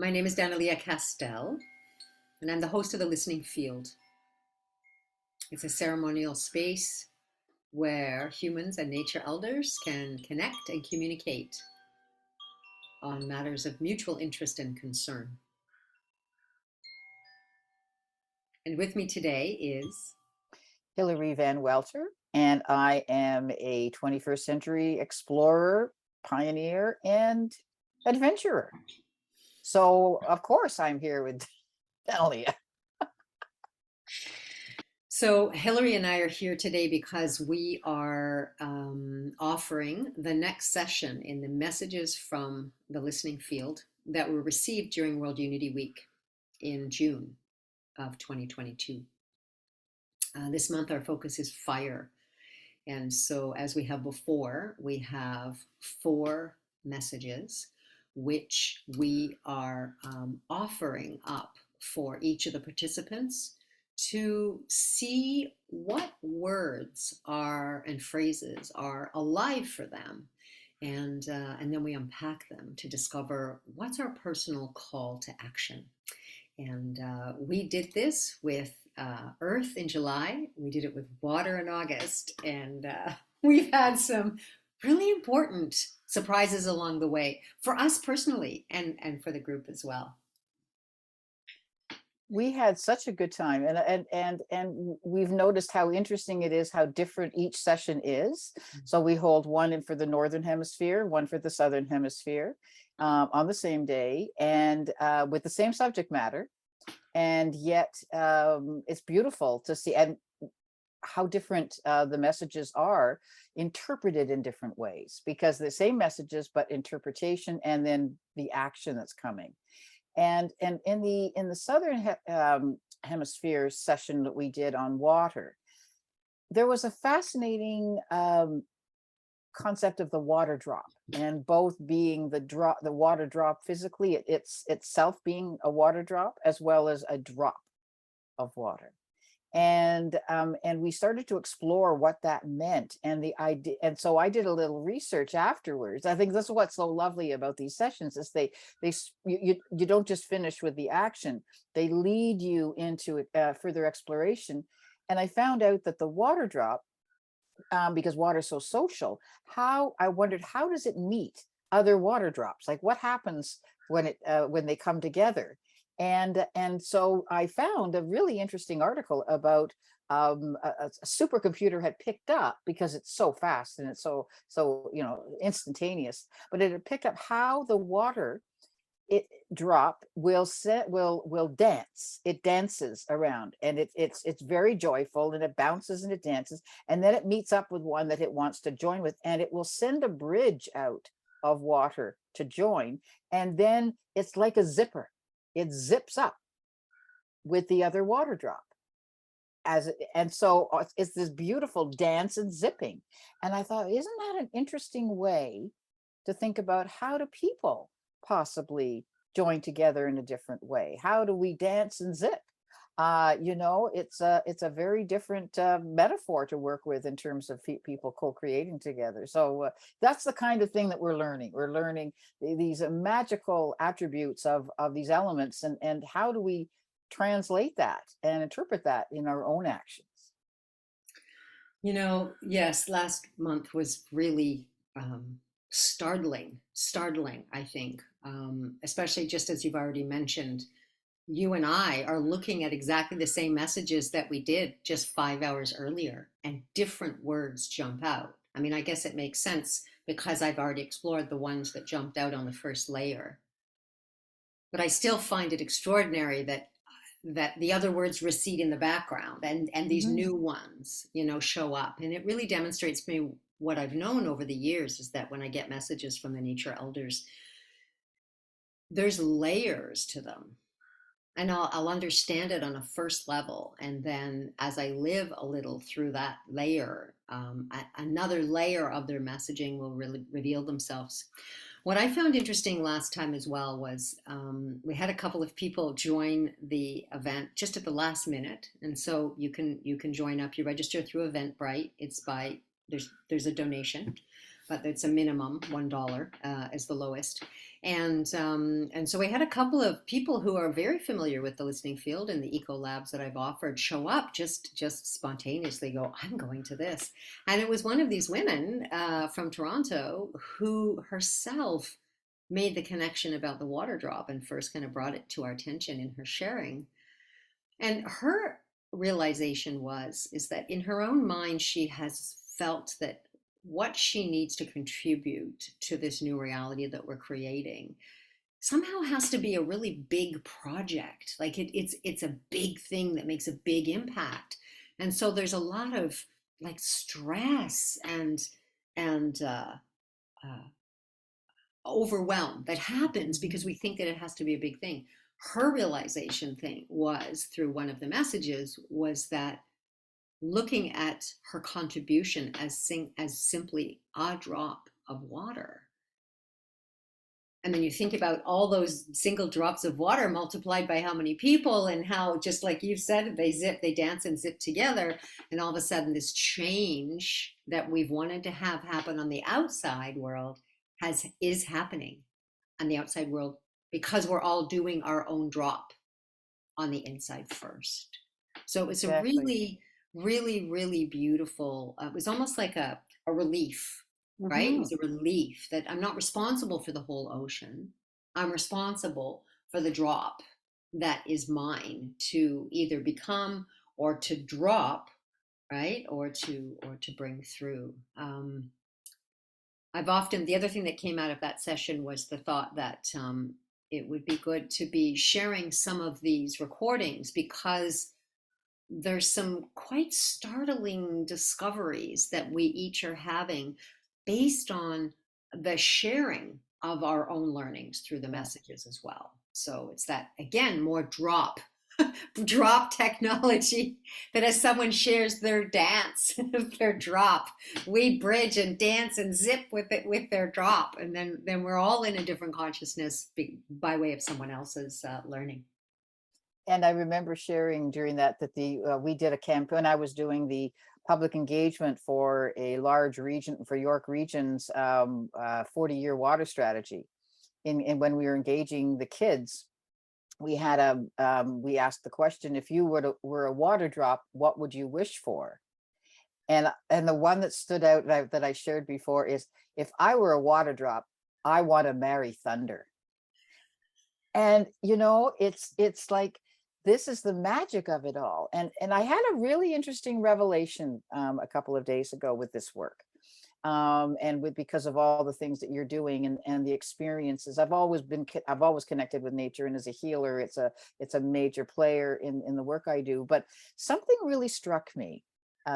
My name is Danielea Castell, and I'm the host of the Listening Field. It's a ceremonial space where humans and nature elders can connect and communicate on matters of mutual interest and concern. And with me today is Hilary Van Welter, and I am a 21st century explorer, pioneer, and adventurer. So, of course, I'm here with Danielea. Hilary and I are here today because we are offering the next session in the messages from the listening field that were received during World Unity Week in June of 2022. This month, our focus is fire. And so, as we have before, we have 4 messages which we are offering up for each of the participants to see what words are and phrases are alive for them. And then we unpack them to discover what's our personal call to action. And we did this with Earth in July. We did it with water in August. And we've had some really important surprises along the way for us personally and for the group as well. We had such a good time, and we've noticed how interesting it is how different each session is. So we hold one in for the Northern Hemisphere, one for the Southern Hemisphere, on the same day, and with the same subject matter. And yet it's beautiful to see and how different the messages are interpreted in different ways, because the same messages but interpretation and then the action that's coming. And in the Southern Hemisphere session that we did on water, there was a fascinating concept of the water drop, and both being the water drop physically, it's itself being a water drop, as well as a drop of water. And we started to explore what that meant, and the idea. And so I did a little research afterwards. I think this is what's so lovely about these sessions is you don't just finish with the action. They lead you into further exploration. And I found out that the water drop, because water is so social, I wondered, how does it meet other water drops? Like, what happens when they come together? And so I found a really interesting article about a supercomputer had picked up, because it's so fast and it's so instantaneous, but it had picked up how the water drop will dance. It dances around, and it's very joyful, and it bounces and it dances, and then it meets up with one that it wants to join with, and it will send a bridge out of water to join, and then it's like a zipper. It zips up with the other water drop, and so it's this beautiful dance and zipping. And I thought, isn't that an interesting way to think about how do people possibly join together in a different way? How do we dance and zip? It's a very different metaphor to work with in terms of people co-creating together. So that's the kind of thing that we're learning. We're learning these magical attributes of these elements, and how do we translate that and interpret that in our own actions? Yes, last month was really startling, I think, especially just as you've already mentioned. You and I are looking at exactly the same messages that we did just 5 hours earlier, and different words jump out. I mean, I guess it makes sense because I've already explored the ones that jumped out on the first layer. But I still find it extraordinary that the other words recede in the background, and these new ones, show up. And it really demonstrates to me what I've known over the years is that when I get messages from the nature elders, there's layers to them. And I'll understand it on a first level, and then as I live a little through that layer, another layer of their messaging will really reveal themselves. What I found interesting last time as well was we had a couple of people join the event just at the last minute, and so you can join up. You register through Eventbrite. It's there's a donation. but it's a minimum $1 is the lowest. And so we had a couple of people who are very familiar with the listening field and the eco labs that I've offered show up just spontaneously go, I'm going to this. And it was one of these women from Toronto who herself made the connection about the water drop and first kind of brought it to our attention in her sharing. And her realization is that in her own mind, she has felt that what she needs to contribute to this new reality that we're creating somehow has to be a really big project. Like it's a big thing that makes a big impact. And so there's a lot of like stress and overwhelm that happens because we think that it has to be a big thing. Her realization thing was through one of the messages was that looking at her contribution as simply a drop of water. And then you think about all those single drops of water multiplied by how many people and how, just like you said, they dance and zip together. And all of a sudden this change that we've wanted to have happen on the outside world is happening on the outside world because we're all doing our own drop on the inside first. So it was a Exactly. really beautiful, it was almost like a relief, right? It Hmm. was a relief that I'm not responsible for the whole ocean. I'm responsible for the drop that is mine to either become or to drop, right? Or to bring through. The other thing that came out of that session was the thought that it would be good to be sharing some of these recordings because there's some quite startling discoveries that we each are having based on the sharing of our own learnings through the Yeah. messages as well. So it's that, again, more drop technology that as someone shares their dance, their drop, we bridge and dance and zip with it with their drop. And then we're all in a different consciousness by way of someone else's learning. And I remember sharing during that we did a campaign. I was doing the public engagement for a large region, for York Region's 40-year water strategy. And when we were engaging the kids, we had we asked the question, if you were a water drop, what would you wish for? And the one that stood out that I shared before is, if I were a water drop, I want to marry thunder. And it's like, this is the magic of it all. And I had a really interesting revelation a couple of days ago with this work. And because of all the things that you're doing and the experiences, I've always connected with nature, and as a healer, it's a major player in the work I do. But something really struck me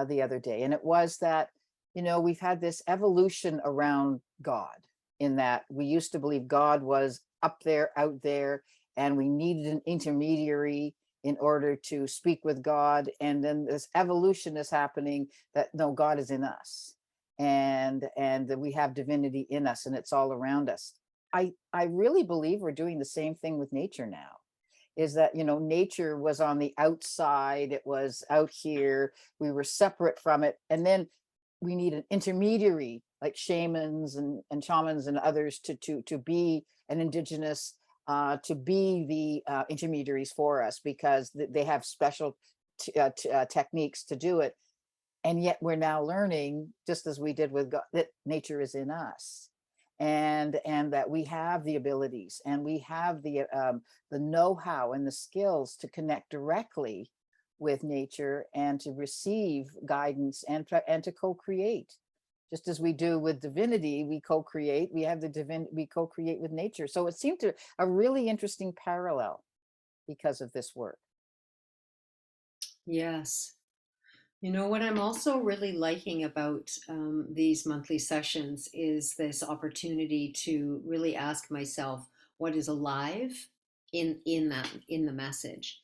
the other day, and it was that we've had this evolution around God, in that we used to believe God was up there, out there, and we needed an intermediary in order to speak with God. And then this evolution is happening, that no, God is in us, and that we have divinity in us, and it's all around us. I really believe we're doing the same thing with nature now. Is that nature was on the outside, it was out here, we were separate from it, and then we need an intermediary like shamans and shamans and others to be an indigenous, to be the intermediaries for us, because they have special techniques to do it. And yet we're now learning, just as we did with God, that nature is in us, and that we have the abilities, and we have the know-how and the skills to connect directly with nature, and to receive guidance, and to co-create. Just as we do with divinity, we co-create. We co-create with nature. So it seemed to a really interesting parallel because of this work. Yes. You know what I'm also really liking about these monthly sessions is this opportunity to really ask myself what is alive in the message.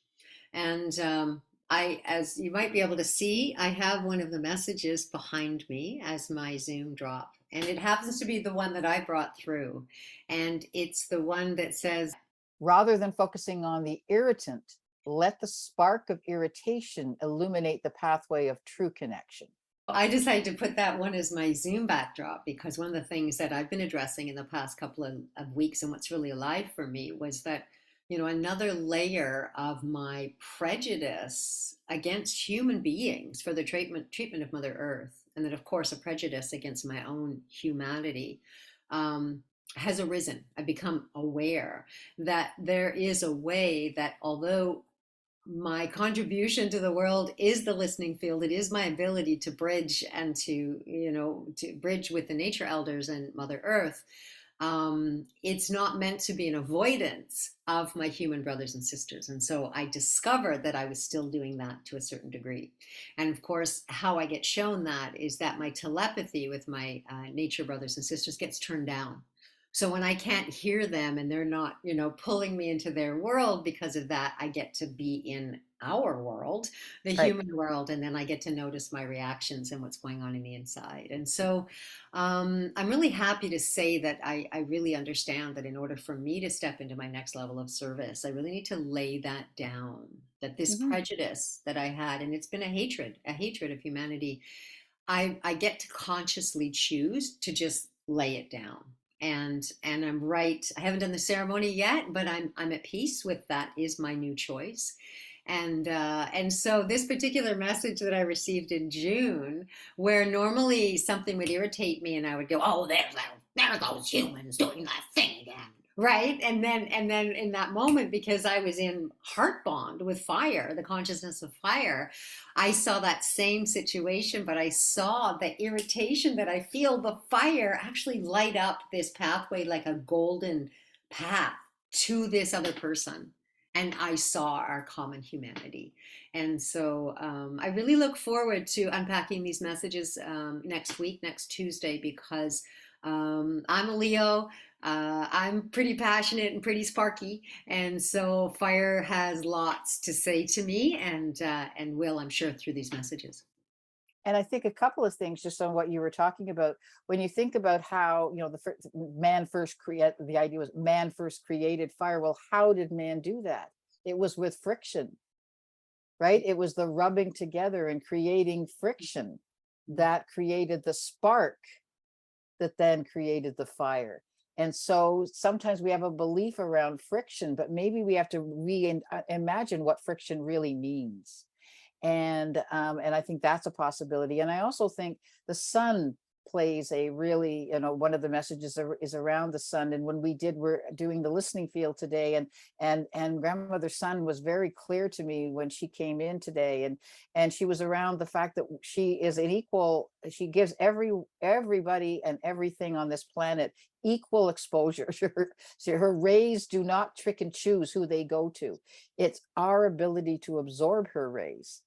And as you might be able to see, I have one of the messages behind me as my Zoom drop, and it happens to be the one that I brought through, and it's the one that says, Rather than focusing on the irritant, let the spark of irritation illuminate the pathway of true connection. I decided to put that one as my Zoom backdrop because one of the things that I've been addressing in the past couple of weeks and what's really alive for me was that, another layer of my prejudice against human beings for the treatment of Mother Earth, and then, of course, a prejudice against my own humanity. Has arisen. I've become aware that there is a way that although my contribution to the world is the listening field, it is my ability to bridge and to bridge with the nature elders and Mother Earth. It's not meant to be an avoidance of my human brothers and sisters. And so I discovered that I was still doing that to a certain degree. And of course, how I get shown that is that my telepathy with my nature brothers and sisters gets turned down. So when I can't hear them and they're not, pulling me into their world because of that, I get to be in our world, the Right. human world, and then I get to notice my reactions and what's going on in the inside. And so I'm really happy to say that I really understand that in order for me to step into my next level of service, I really need to lay that down, that this Mhm. prejudice that I had, and it's been a hatred of humanity, I get to consciously choose to just lay it down. And I'm right. I haven't done the ceremony yet, but I'm at peace with that is my new choice. And so this particular message that I received in June, where normally something would irritate me and I would go, oh, there those humans doing that thing again. Right. And then in that moment, because I was in heart bond with fire, the consciousness of fire, I saw that same situation, but I saw the irritation that I feel, the fire actually light up this pathway like a golden path to this other person. And I saw our common humanity. And so I really look forward to unpacking these messages next week, next Tuesday, because I'm a Leo. I'm pretty passionate and pretty sparky, and so fire has lots to say to me, and will, I'm sure, through these messages. And I think a couple of things just on what you were talking about. When you think about how, man first create, the idea was man first created fire. Well, how did man do that? It was with friction, right? It was the rubbing together and creating friction that created the spark that then created the fire. And so sometimes we have a belief around friction, but maybe we have to reimagine what friction really means. And I think that's a possibility. And I also think the sun plays a really, one of the messages is around the sun. And when we're doing the listening field today, and grandmother sun was very clear to me when she came in today, and she was around the fact that she is an equal, she gives everybody and everything on this planet equal exposure. Her rays do not trick and choose who they go to. It's our ability to absorb her rays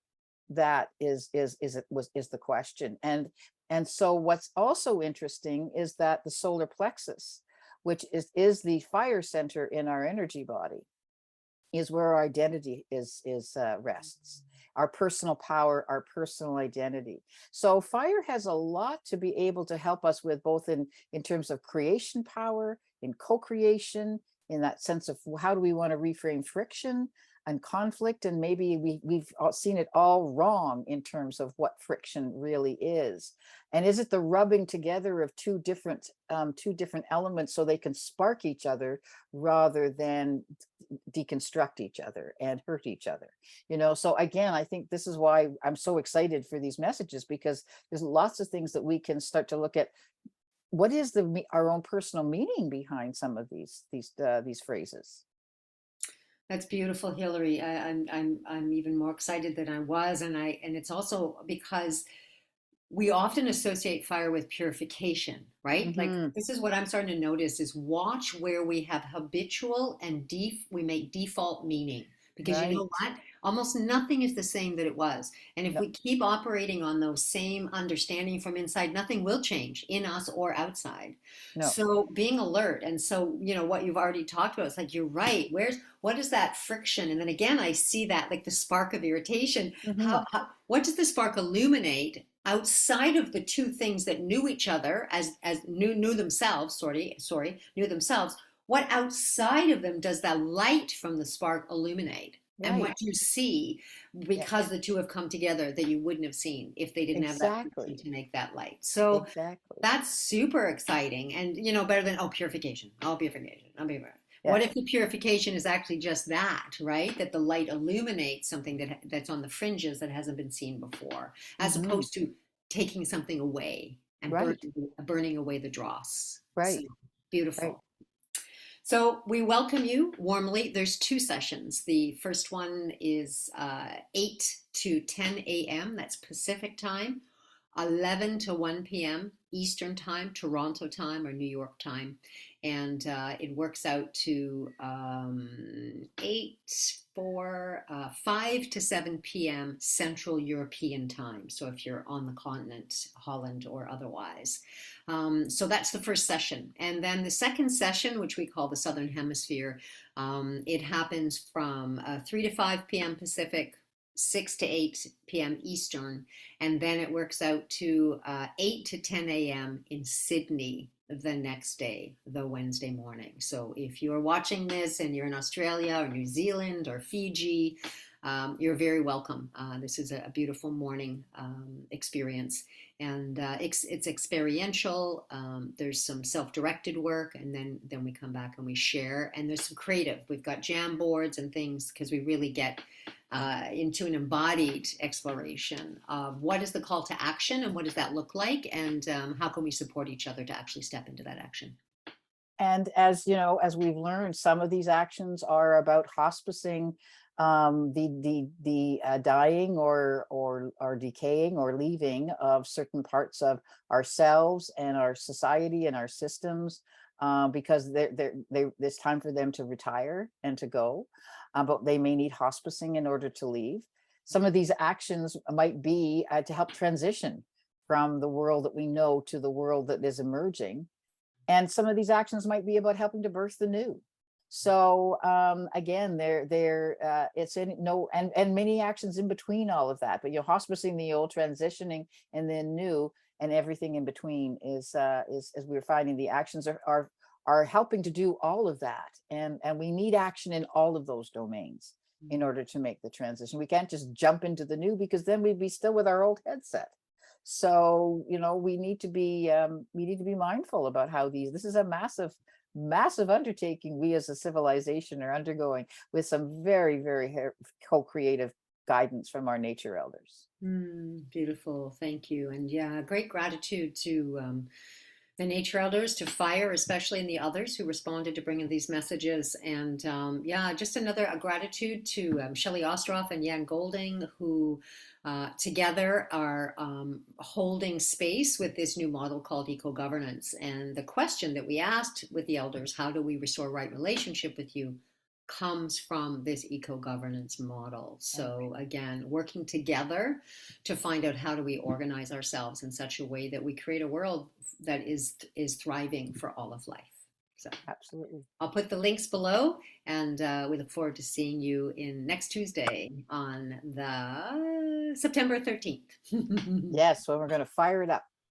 that is the question. And so what's also interesting is that the solar plexus, which is the fire center in our energy body, is where our identity rests, our personal power, our personal identity. So fire has a lot to be able to help us with, both in terms of creation power, in co-creation, in that sense of how do we want to reframe friction and conflict. And maybe we've seen it all wrong in terms of what friction really is. And is it the rubbing together of two different elements so they can spark each other rather than deconstruct each other and hurt each other? So again, I think this is why I'm so excited for these messages, because there's lots of things that we can start to look at. What is our own personal meaning behind some of these phrases? That's beautiful, Hilary. I'm even more excited than I was, and it's also because we often associate fire with purification, right? Like Hmm. this is what I'm starting to notice is watch where we have habitual and we make default meaning. Because you know Right. what? Almost nothing is the same that it was. And if No, we keep operating on those same understanding from inside, nothing will change in us or outside. no. So being alert. And so, what you've already talked about, it's like, you're right. What is that friction? And then again, I see that like the spark of irritation. Hmm. What does the spark illuminate outside of the two things that knew each other as knew themselves, knew themselves? What outside of them does that light from the spark illuminate? and right. what you see, Yeah, because the two have come together, that you wouldn't have seen if they didn't have that person exactly. to make that light. So Exactly. that's super exciting, and better than, oh, purification, oh, purification, oh, purification. Yeah. What if the purification is actually just that, right? That the light illuminates something that's on the fringes that hasn't been seen before, as Hmm. opposed to taking something away and Right. burning away the dross. So Right. Right. beautiful. So we welcome you warmly. There's two sessions. The first one is 8 to 10 a.m. That's Pacific time. 11 to 1 p.m. Eastern time, Toronto time, or New York time. And it works out to 5 to 7 p.m. Central European time. So if you're on the continent, Holland or otherwise. So that's the first session. And then the second session, which we call the Southern Hemisphere, it happens from 3 to 5 p.m. Pacific, 6 to 8 p.m. Eastern, and then it works out to 8 to 10 a.m. in Sydney the next day, the Wednesday morning. So if you're watching this and you're in Australia or New Zealand or Fiji, you're very welcome. This is a beautiful morning experience, and it's experiential. There's some self-directed work, and then we come back and we share. And there's some creative. We've got jam boards and things, because we really get into an embodied exploration of what is the call to action and what does that look like, and how can we support each other to actually step into that action. And as you know, as we've learned, some of these actions are about hospicing the dying or decaying or leaving of certain parts of ourselves and our society and our systems, because there's time for them to retire and to go, but they may need hospicing in order to leave. Some of these actions might be to help transition from the world that we know to the world that is emerging. And some of these actions might be about helping to birth the new. So again, it's in no, and many actions in between all of that, but you're hospicing the old, transitioning, and then new, and everything in between is as we're finding, the actions are helping to do all of that. And we need action in all of those domains in order to make the transition. We can't just jump into the new, because then we'd be still with our old headset. So, we need to be mindful about how this is a massive undertaking we as a civilization are undergoing, with some very, very co-creative guidance from our nature elders. Beautiful, thank you. And yeah, great gratitude to the nature elders, to Fire, especially, and the others who responded to bringing these messages. And yeah, just a gratitude to Shelley Ostroff and Jan Golding, who together are holding space with this new model called eco-governance. And the question that we asked with the elders, how do we restore right relationship with you, comes from this eco-governance model. So again, working together to find out how do we organize ourselves in such a way that we create a world that is thriving for all of life. So Absolutely. I'll put the links below, and we look forward to seeing you in next Tuesday on the September 13th. Yes, well, we're going to fire it up.